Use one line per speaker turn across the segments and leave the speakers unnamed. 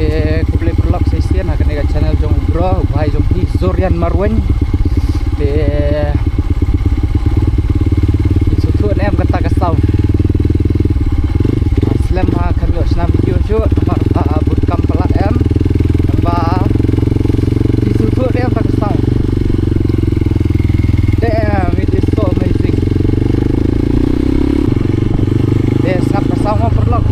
Aku boleh vlog sesian akan dekat channel jong bro vai jong hi Zorian Marwen thì số thuận em kata kasau slam kami osna video jo nomor bootcamp pelat em và di số thuận em kata kasau. Damn, it is so amazing. Yes, ngap kasau mau vlog.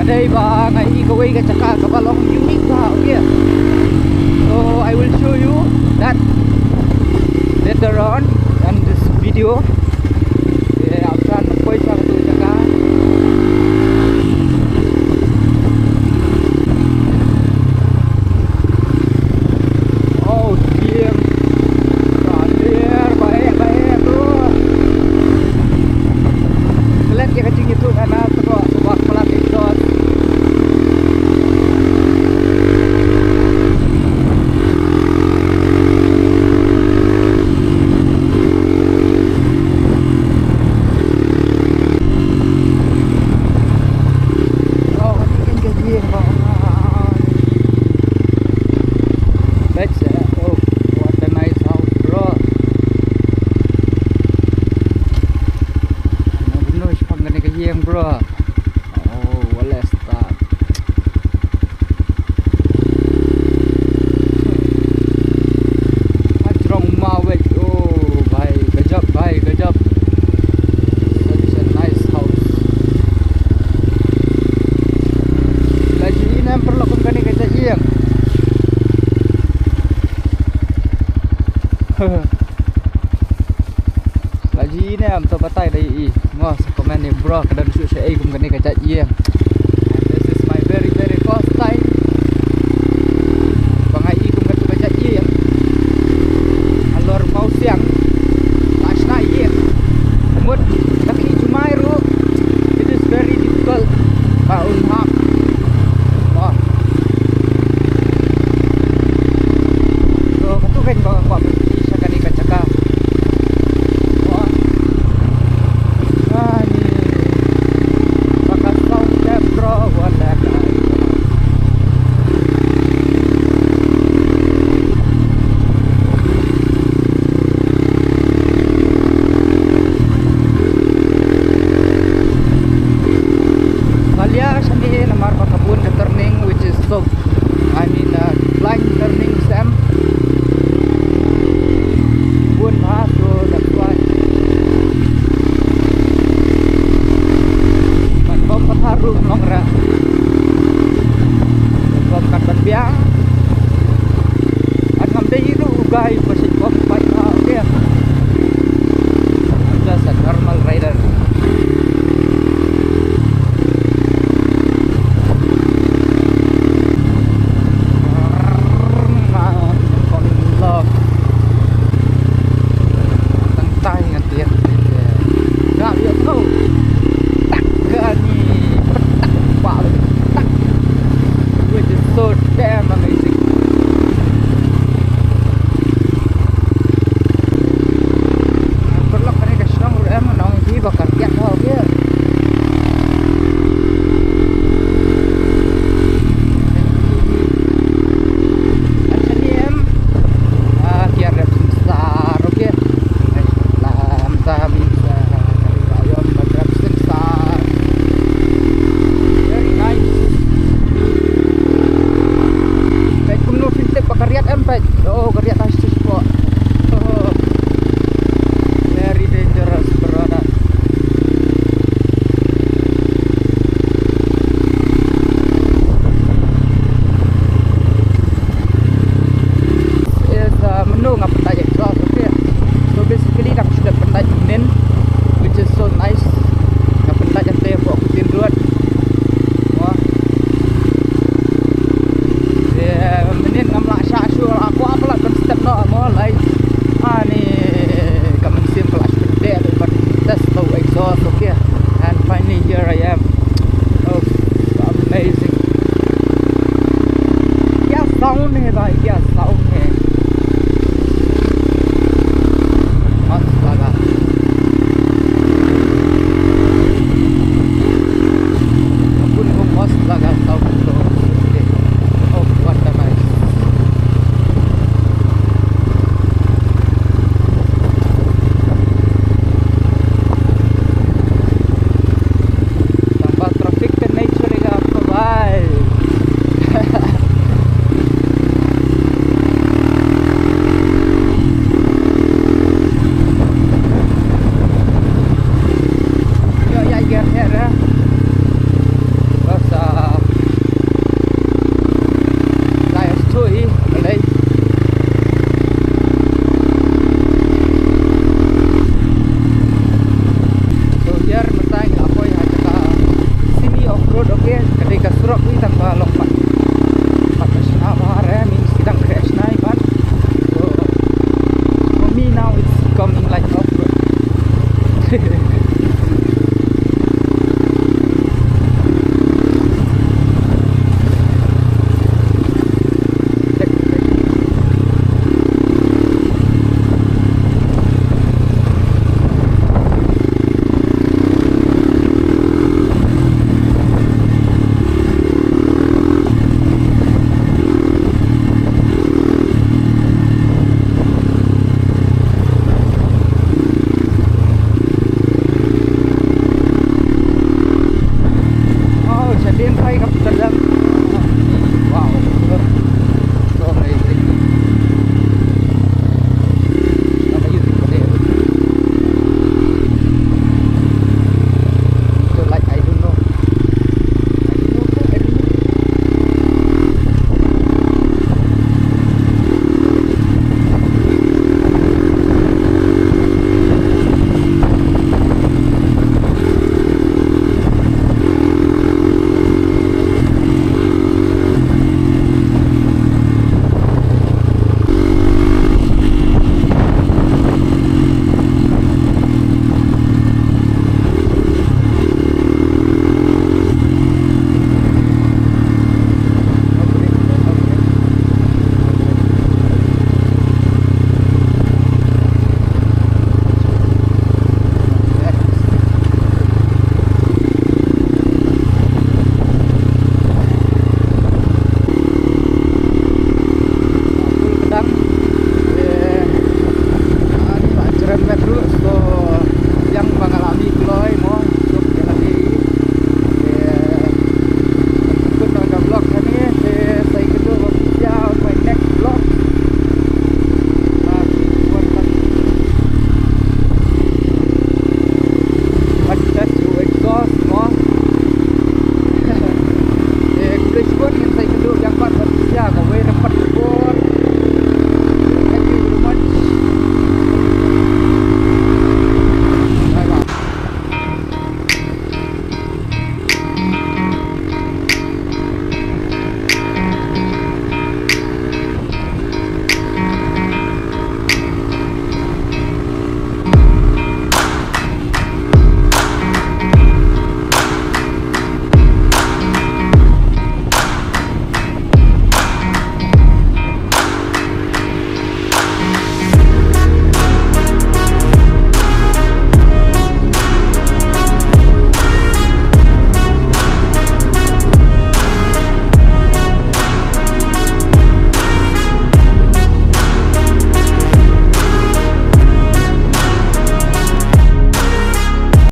Đây và ngày đi câu cái chaka các bạn long unique vào kia. So I will show you that later on in this video. Để akan quay sang tu chaka. Oh dear, baik tu. Kalian dia kecing itu karena terus sebuah pelat exhaust. Bro, oh, let's start. Ajrong mawek, oh, bhai, gajab, gajab. Such a nice house. Lagi ini yang perlu lakukan ni kerja yang. Lagi ini am tu patai dari mas komen ni bro kadang shoot saya kum kena kacat ye. And this is my very first